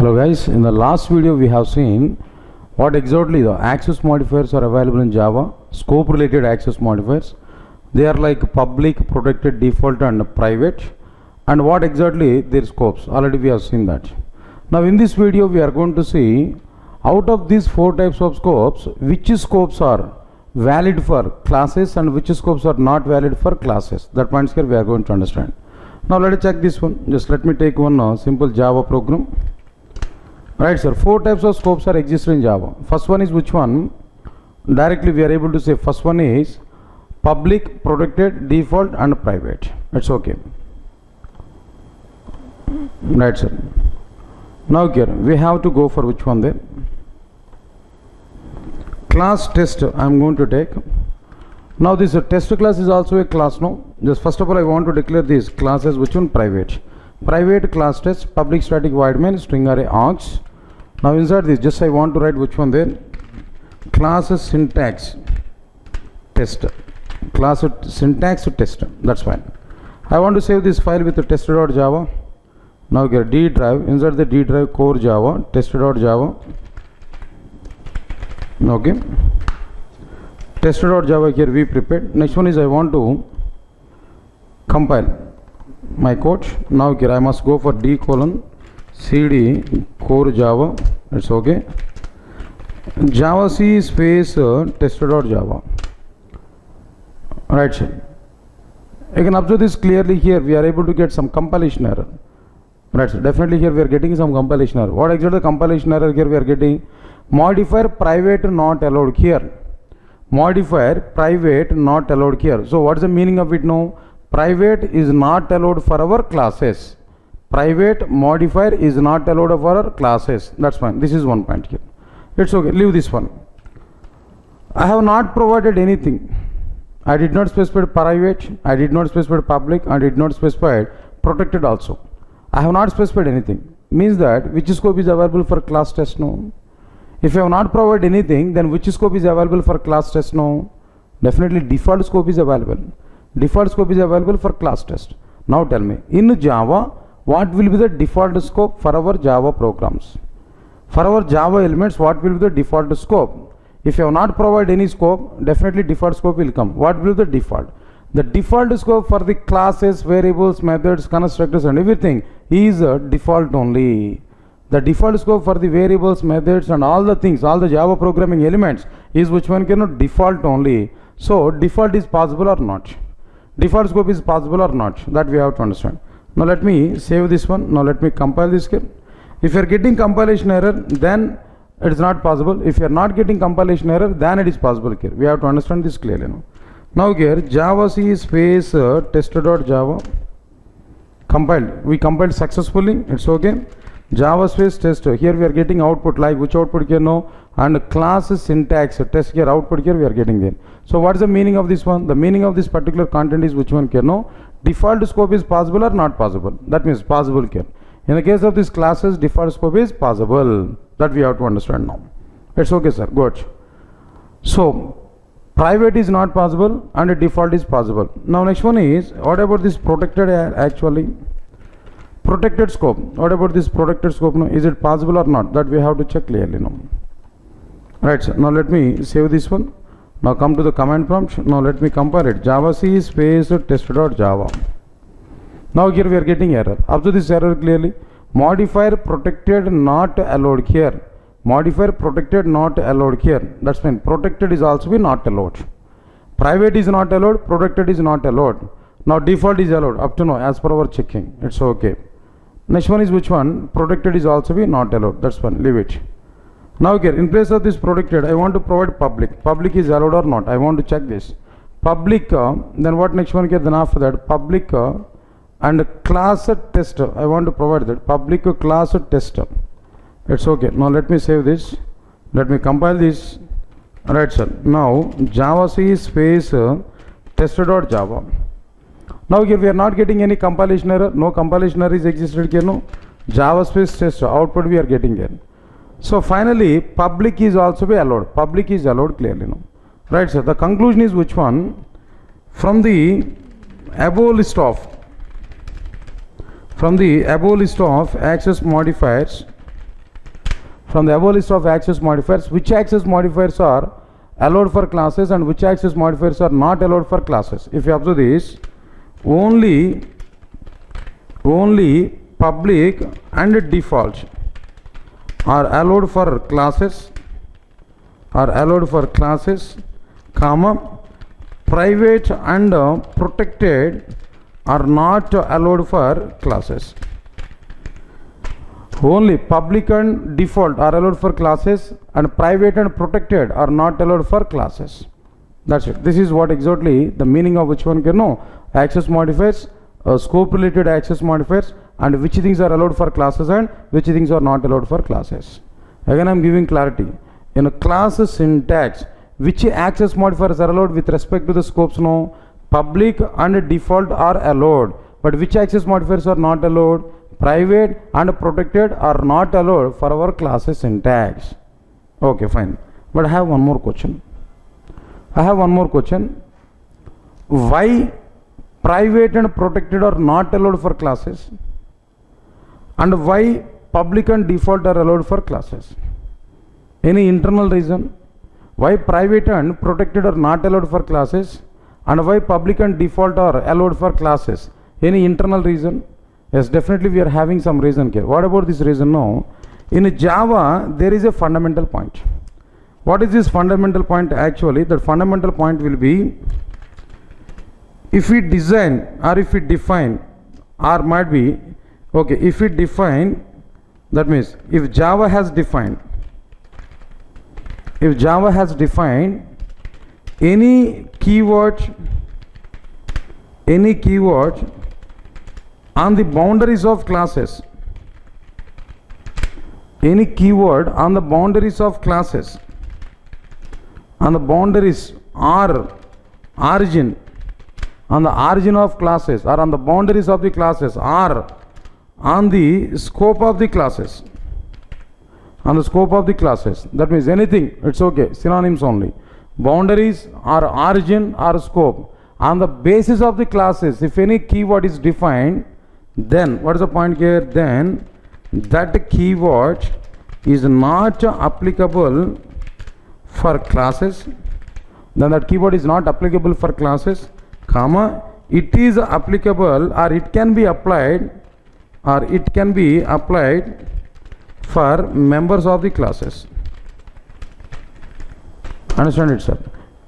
Hello guys, in the last video we have seen what exactly the access modifiers are available in Java, scope related access modifiers. They are like public, protected, default and private, and what exactly their scopes. Already we have seen that. Now in this video we are going to see out of these four types of scopes, which scopes are valid for classes and which scopes are not valid for classes. That points here we are going to understand. Now let us check this one. Just let me take one simple Java program. Right sir, four types of scopes are existed in Java. First one is which one? Directly we are able to say first one is public, protected, default and private. It's okay. Right sir. Now here we have to go for which one there? Class test I am going to take. Now this test class is also a class now. Just first of all I want to declare this class as which one? Private. Private class test, public static void main, string array args. Now inside this just I want to write which one there? Class syntax test. Class syntax test. That's fine. I want to save this file with the test.java. Now get D drive, inside the D drive core Java, test.java. Okay. Test.java here we prepared. Next one is I want to compile my code. Now here I must go for D:/CD core Java. It's okay. Java C space test.java. Right sir. You can observe this clearly here. We are able to get some compilation error. Right sir. Definitely here we are getting some compilation error. What exactly the compilation error here we are getting? Modifier private not allowed here. Modifier private not allowed here. So what is the meaning of it now? Private is not allowed for our classes. Private modifier is not allowed for our classes. That's fine. This is one point here. It's okay. Leave this one. I have not provided anything. I did not specify private. I did not specify public. I did not specify protected also. I have not specified anything. Means that which scope is available for class test now? If you have not provided anything, then which scope is available for class test now? Definitely default scope is available. Default scope is available for class test. Now tell me, in Java, what will be the default scope for our Java programs? For our Java elements, what will be the default scope? If you have not provided any scope, definitely default scope will come. What will be the default? The default scope for the classes, variables, methods, constructors and everything is default only. The default scope for the variables, methods and all the things, all the Java programming elements is which one cannot default only. So default is possible or not? Default scope is possible or not? That we have to understand. Now let me save this one. Now let me compile this here. If you are getting compilation error, then it is not possible. If you are not getting compilation error, then it is possible here. We have to understand this clearly now. Now here Java C space test.java compiled. We compiled successfully. It's okay. Java space test. Here we are getting output like which output here now, and class syntax test here output here we are getting there. So what is the meaning of this one? The meaning of this particular content is which one here now? Default scope is possible or not possible? That means possible here. In the case of these classes, default scope is possible. That we have to understand now. It's okay sir. Good. So private is not possible and default is possible. Now next one is what about this protected actually? Protected scope. What about this protected scope now? Is it possible or not? That we have to check clearly now. Right sir. Now let me save this one. Now come to the command prompt. Now let me compare it. Java C space test.java. Now here we are getting error. Observe this error clearly. Modifier protected not allowed here. Modifier protected not allowed here. That's mean protected is also be not allowed. Private is not allowed. Protected is not allowed. Now default is allowed up to now as per our checking. It's okay. Next one is which one? Protected is also be not allowed. That's fine. Leave it. Now here in place of this protected, I want to provide public. Public is allowed or not? I want to check this. Public. Then what next one here? Then after that public and class test. I want to provide that public class test. It's okay. Now let me save this. Let me compile this. Alright sir. Now Java C space test.java. Now here we are not getting any compilation error. No compilation error is existed here. No. Java space test output we are getting here. So finally public is also be allowed. Public is allowed clearly now. Right sir. The conclusion is which one? From the above list of access modifiers, from the above list of access modifiers, which access modifiers are allowed for classes and which access modifiers are not allowed for classes. If you observe this, only public and default are allowed for classes, comma, private and protected are not allowed for classes. Only public and default are allowed for classes and private and protected are not allowed for classes. That's it. This is what exactly the meaning of which one can know. Access modifiers, scope related access modifiers, and which things are allowed for classes and which things are not allowed for classes. Again I am giving clarity. In a class syntax, which access modifiers are allowed with respect to the scopes? No. Public and default are allowed, but which access modifiers are not allowed? Private and protected are not allowed for our classes syntax. Okay, fine. But I have one more question. Why private and protected are not allowed for classes? And why public and default are allowed for classes? Any internal reason? Why private and protected are not allowed for classes? And why public and default are allowed for classes? Any internal reason? Yes, definitely we are having some reason here. What about this reason? No. In Java, there is a fundamental point. What is this fundamental point actually? The fundamental point will be, if we design or if we define, or might be, okay, if we define, that means if Java has defined any keyword on the boundaries of classes, any keyword on the boundaries of classes, on the boundaries or origin, on the origin of classes or on the boundaries of the classes or on the scope of the classes, that means anything, it's okay, synonyms only. Boundaries or origin or scope, on the basis of the classes, if any keyword is defined, then what is the point here? Then that keyword is not applicable for classes. Then that keyword is not applicable for classes, comma, it is applicable or it can be applied for members of the classes. Understand it, sir?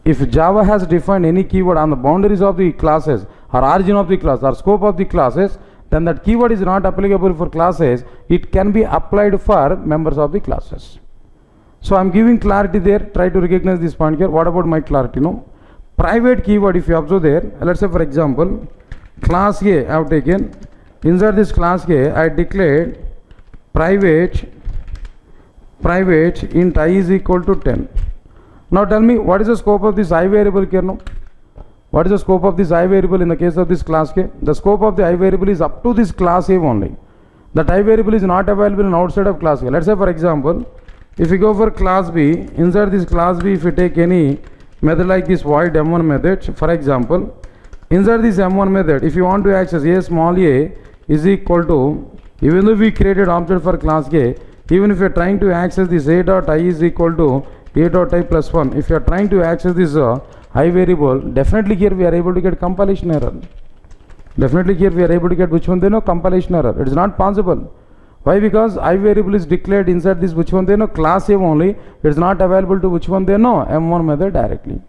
If Java has defined any keyword on the boundaries of the classes or origin of the class or scope of the classes, then that keyword is not applicable for classes, it can be applied for members of the classes. So I am giving clarity there, try to recognize this point here. What about my clarity? No. Private keyword, if you observe there, let's say for example, class A I have taken, inside this class A I declared private int I is equal to 10. Now tell me, what is the scope of this I variable here? No. What is the scope of this I variable in the case of this class K? The scope of the I variable is up to this class A only. That I variable is not available in outside of class A. Let's say for example, if you go for class B, inside this class B, if you take any method like this void m1 method, for example, inside this m1 method, if you want to access a small a is equal to, even though we created object for class A, even if you are trying to access this a dot I is equal to a dot I plus 1, if you are trying to access this I variable, definitely here we are able to get compilation error. Definitely here we are able to get which one? They know compilation error. It is not possible. Why? Because I variable is declared inside this which one? They know class A only. It is not available to which one? They know M1 method directly.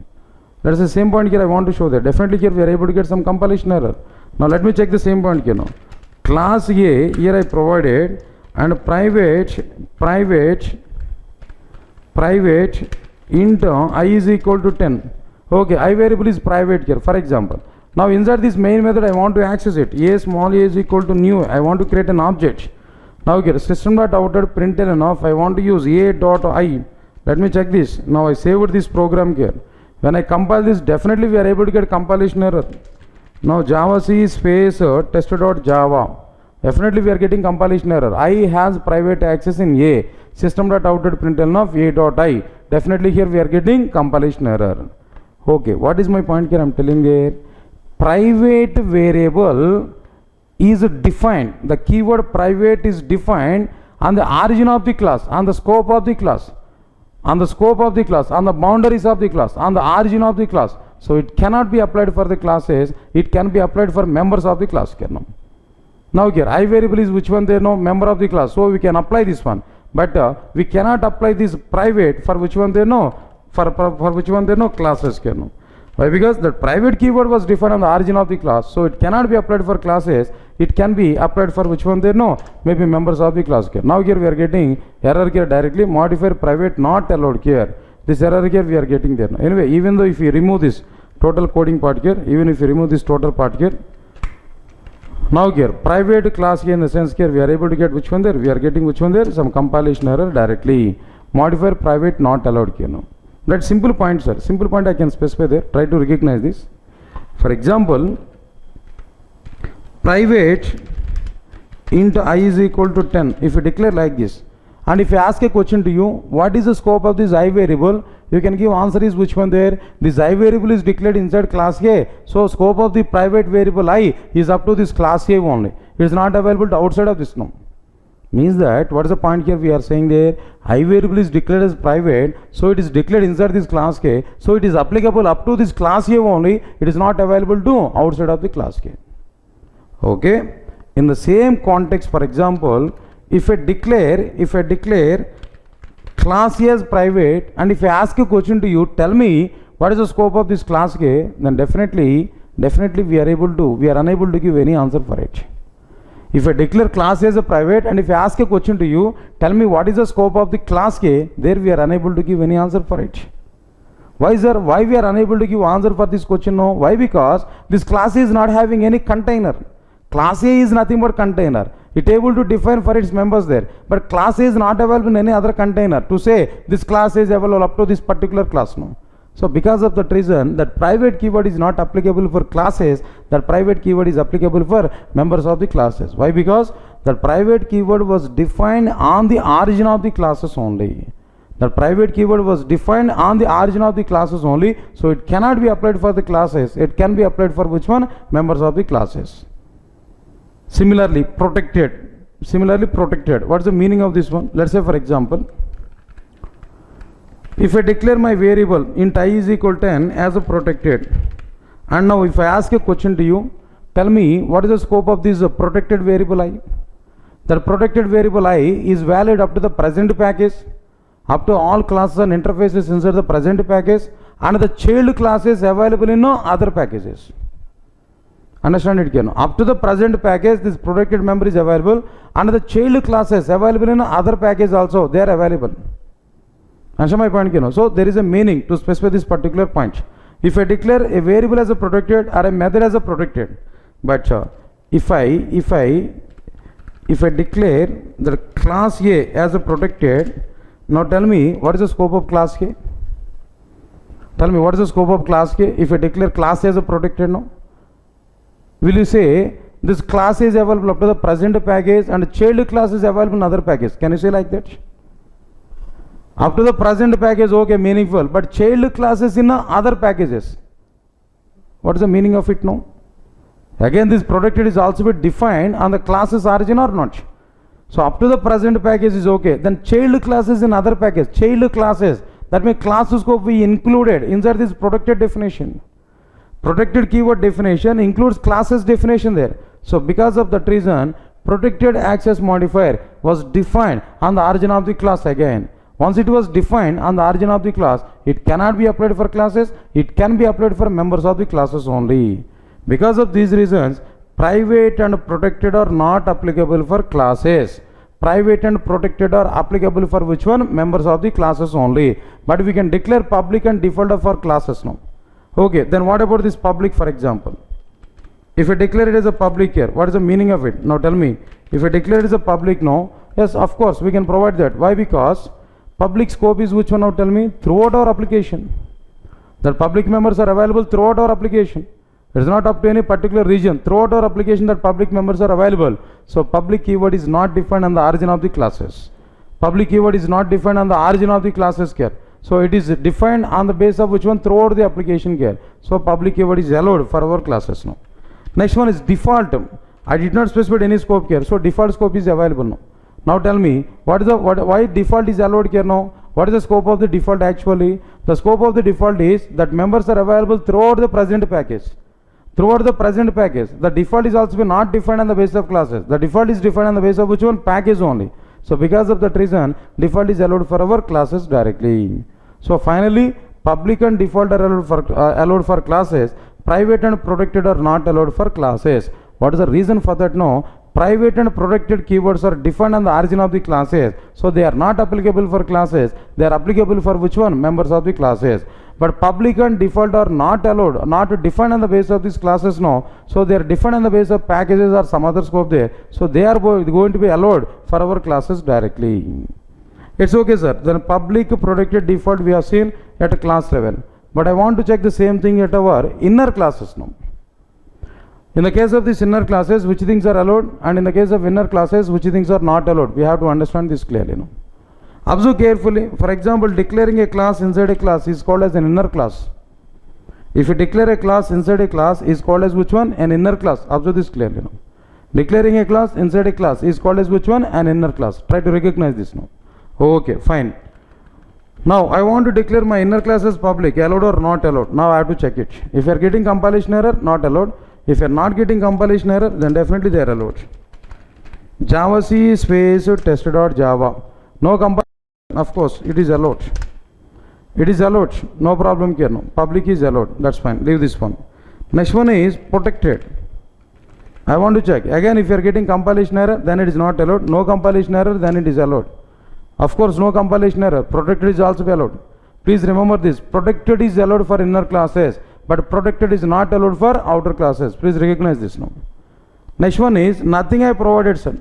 That is the same point here I want to show that. Definitely here we are able to get some compilation error. Now let me check the same point here now. Class A here I provided and private int I is equal to 10. Okay, I variable is private here, for example. Now inside this main method I want to access it. A small a is equal to new. I want to create an object. Now here system.out.println of I want to use a dot I. Let me check this. Now I saved this program here. When I compile this, definitely we are able to get compilation error. Now Java C space test.java. Definitely we are getting compilation error. I has private access in A. System.out.println of a dot I. Definitely here we are getting compilation error. Okay, what is my point here? I am telling here, private variable is defined. The keyword private is defined on the origin of the class, on the scope of the class, on the scope of the class, on the boundaries of the class, on the origin of the class. So it cannot be applied for the classes, it can be applied for members of the class. Now here I variable is which one there, no, member of the class, so we can apply this one, but we cannot apply this private for which one there, no, for which one there, no, classes. Why? Because the private keyword was defined on the origin of the class, so it cannot be applied for classes, it can be applied for which one there, no, maybe members of the class. Now here we are getting error here directly, modifier private not allowed here. This error here we are getting there. Anyway, even though if you remove this total coding part here, even if you remove this total part here, now here private class here in the sense here we are able to get which one there, we are getting which one there, some compilation error directly, modifier private not allowed here. No, that simple point, sir, simple point I can specify there, try to recognize this. For example, private int I is equal to 10, if you declare like this, and if I ask a question to you, what is the scope of this I variable, you can give answer is which one there, this I variable is declared inside class A, so scope of the private variable I is up to this class A only, it is not available to outside of this. No, means that what is the point here we are saying there, I variable is declared as private, so it is declared inside this class K, so it is applicable up to this class A only, it is not available to outside of the class K. Okay, in the same context, for example, if I declare class A as private, and if I ask a question to you, tell me what is the scope of this class K, then definitely we are unable to give any answer for it. If I declare class A as a private, and if I ask a question to you, tell me what is the scope of the class K, there we are unable to give any answer for it. Why, sir? Why we are unable to give answer for this question? No, why? Because this class A is not having any container. Class A is nothing but container. It able to define for its members there, but class A is not available in any other container to say this class A is available up to this particular class. No. So because of that reason, that private keyword is not applicable for classes, that private keyword is applicable for members of the classes. Why? Because that private keyword was defined on the origin of the classes only. The private keyword was defined on the origin of the classes only, so it cannot be applied for the classes. It can be applied for which one? Members of the classes. Similarly protected. What is the meaning of this one? Let's say for example, if I declare my variable int I is equal to 10 as a protected, and now if I ask a question to you, tell me what is the scope of this protected variable I. The protected variable I is valid up to the present package, up to all classes and interfaces inside the present package, and the child classes available in other packages. Understand it, Ken? Up to the present package, this protected member is available, and the child classes available in other package also, they are available. Understand my point, Ken? So there is a meaning to specify this particular point. If I declare a variable as a protected or a method as a protected, but if I declare the class A as a protected, now tell me what is the scope of class K? Tell me what is the scope of class K if I declare class A as a protected now? Will you say this class is available up to the present package and child class is available in other package? Can you say like that? Up to the present package, okay, meaningful, but child classes in other packages. What is the meaning of it now? Again, this protected is also defined on the class's origin or not. So up to the present package is okay. Then child classes in other package, child classes, that means class scope we included inside this protected definition. Protected keyword definition includes classes definition there. So because of that reason, protected access modifier was defined on the origin of the class again. Once it was defined on the origin of the class, it cannot be applied for classes, it can be applied for members of the classes only. Because of these reasons, private and protected are not applicable for classes. Private and protected are applicable for which one? Members of the classes only. But we can declare public and default for classes now. Okay, then what about this public, for example? If I declare it as a public here, what is the meaning of it? Now tell me, if I declare it as a public now, yes, of course, we can provide that. Why? Because public scope is which one now? Tell me, throughout our application. The public members are available throughout our application. It is not up to any particular region. Throughout our application, that public members are available. So public keyword is not defined on the origin of the classes. Public keyword is not defined on the origin of the classes here. So it is defined on the base of which one? Throughout the application here. So public keyword is allowed for our classes now. Next one is default. I did not specify any scope here. So default scope is available now. Now tell me, why default is allowed here now? What is the scope of the default actually? The scope of the default is that members are available throughout the present package. Throughout the present package, the default is also not defined on the basis of classes. The default is defined on the basis of which one? Package only. So because of that reason, default is allowed for our classes directly. So finally, public and default are allowed for classes. Private and protected are not allowed for classes. What is the reason for that? No. Private and protected keywords are defined on the origin of the classes. So they are not applicable for classes. They are applicable for which one? Members of the classes. But public and default are not allowed, not defined on the basis of these classes now. So they are defined on the basis of packages or some other scope there. So they are going to be allowed for our classes directly. It's okay, sir. Then public protected default we have seen at class level. But I want to check the same thing at our inner classes now. In the case of these inner classes, which things are allowed, and in the case of inner classes, which things are not allowed. We have to understand this clearly now. Observe carefully. For example, declaring a class inside a class is called as an inner class. If you declare a class inside a class is called as which one? An inner class. Observe this clearly now. Declaring a class inside a class is called as which one? An inner class. Try to recognize this now. Okay, fine. Now I want to declare my inner class as public, allowed or not allowed. Now I have to check it. If you are getting compilation error, not allowed. If you are not getting compilation error, then definitely they are allowed. Java C space test.java. No compilation. Of course, it is allowed. It is allowed. No problem here. No. Public is allowed. That's fine. Leave this one. Next one is protected. I want to check. Again, if you are getting compilation error, then it is not allowed. No compilation error, then it is allowed. Of course, no compilation error. Protected is also allowed. Please remember this. Protected is allowed for inner classes, but protected is not allowed for outer classes. Please recognize this now. Next one is nothing I provided, sir.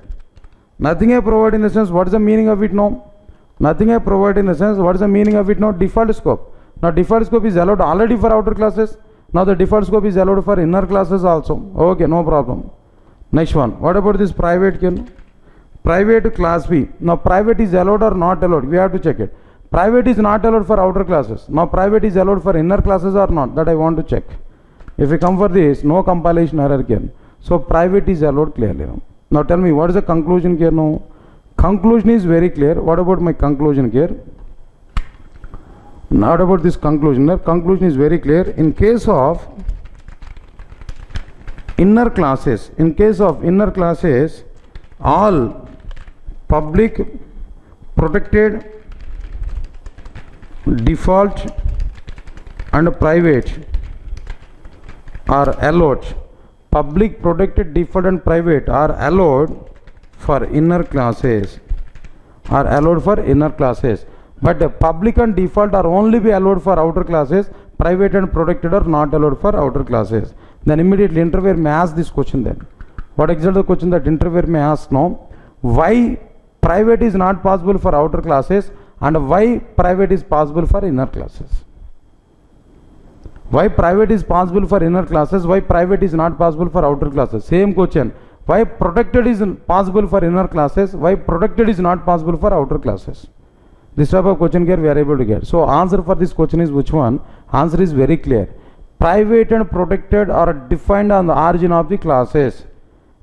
Nothing I provide in the sense, what is the meaning of it now? Nothing I provide in the sense, what is the meaning of it now? Default scope. Now default scope is allowed already for outer classes. Now the default scope is allowed for inner classes also. Okay, no problem. Next one. What about this private? Private class B. Now private is allowed or not allowed? We have to check it. Private is not allowed for outer classes. Now private is allowed for inner classes or not? That I want to check. If we come for this, no compilation error here. So private is allowed clearly now. Now tell me, what is the conclusion here now? Conclusion is very clear. What about my conclusion here? Not about this conclusion. The conclusion is very clear. In case of inner classes, all public, protected, default and private are allowed. Public, protected, default and private are allowed for inner classes. But public and default are only be allowed for outer classes. Private and protected are not allowed for outer classes. Then immediately interviewer may ask this question then. What exactly the question that interviewer may ask now? Why private is not possible for outer classes and why private is possible for inner classes? Why private is possible for inner classes? Why private is not possible for outer classes? Same question. Why protected is possible for inner classes? Why protected is not possible for outer classes? This type of question here we are able to get. So answer for this question is which one? Answer is very clear. Private and protected are defined on the origin of the classes.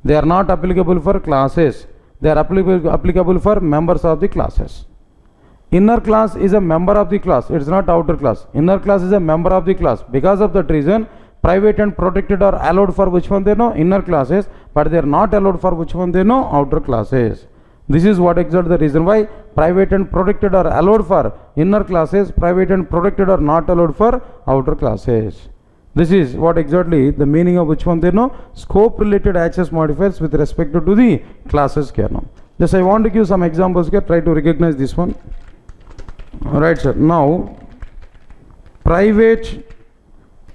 They are not applicable for classes. They are applicable for members of the classes. Inner class is a member of the class. It is not outer class. Inner class is a member of the class. Because of that reason, private and protected are allowed for which one they know? Inner classes. But they are not allowed for which one they know? Outer classes. This is what exactly the reason why private and protected are allowed for inner classes. Private and protected are not allowed for outer classes. This is what exactly the meaning of which one they know? Scope related access modifiers with respect to the classes here now. Just I want to give some examples here. Try to recognize this one. Alright, sir. Now, private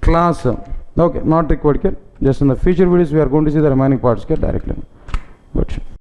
class. Okay, not required here. Just in the future videos, we are going to see the remaining parts here directly. But